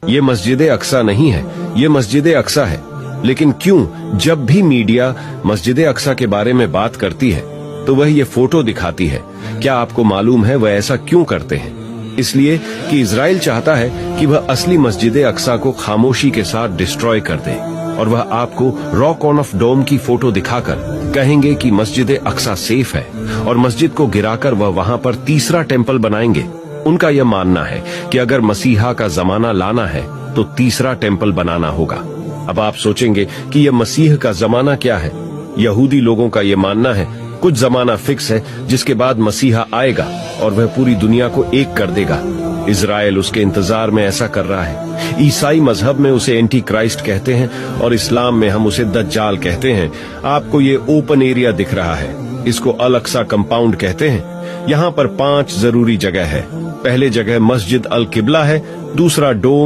ये मस्जिद अक्सा नहीं है, ये मस्जिद अक्सा है। लेकिन क्यों जब भी मीडिया मस्जिद अक्सा के बारे में बात करती है तो वह ये फोटो दिखाती है? क्या आपको मालूम है वह ऐसा क्यों करते हैं? इसलिए कि इजराइल चाहता है कि वह असली मस्जिद अक्सा को खामोशी के साथ डिस्ट्रॉय कर दे, और वह आपको रॉक ऑन ऑफ डोम की फोटो दिखाकर कहेंगे कि मस्जिद अक्सा सेफ है, और मस्जिद को गिराकर वह वहां पर तीसरा टेम्पल बनाएंगे। उनका यह मानना है कि अगर मसीहा का जमाना लाना है तो तीसरा टेम्पल बनाना होगा। अब आप सोचेंगे कि यह मसीह का जमाना क्या है? यहूदी लोगों का यह मानना है कुछ जमाना फिक्स है जिसके बाद मसीहा आएगा और वह पूरी दुनिया को एक कर देगा। इजराइल उसके इंतजार में ऐसा कर रहा है। ईसाई मजहब में उसे एंटी क्राइस्ट कहते हैं और इस्लाम में हम उसे दज्जाल कहते हैं। आपको ये ओपन एरिया दिख रहा है, इसको अल अक्सा कंपाउंड कहते हैं। यहाँ पर 5 जरूरी जगह है। पहले जगह मस्जिद अल किबला है, दूसरा डोम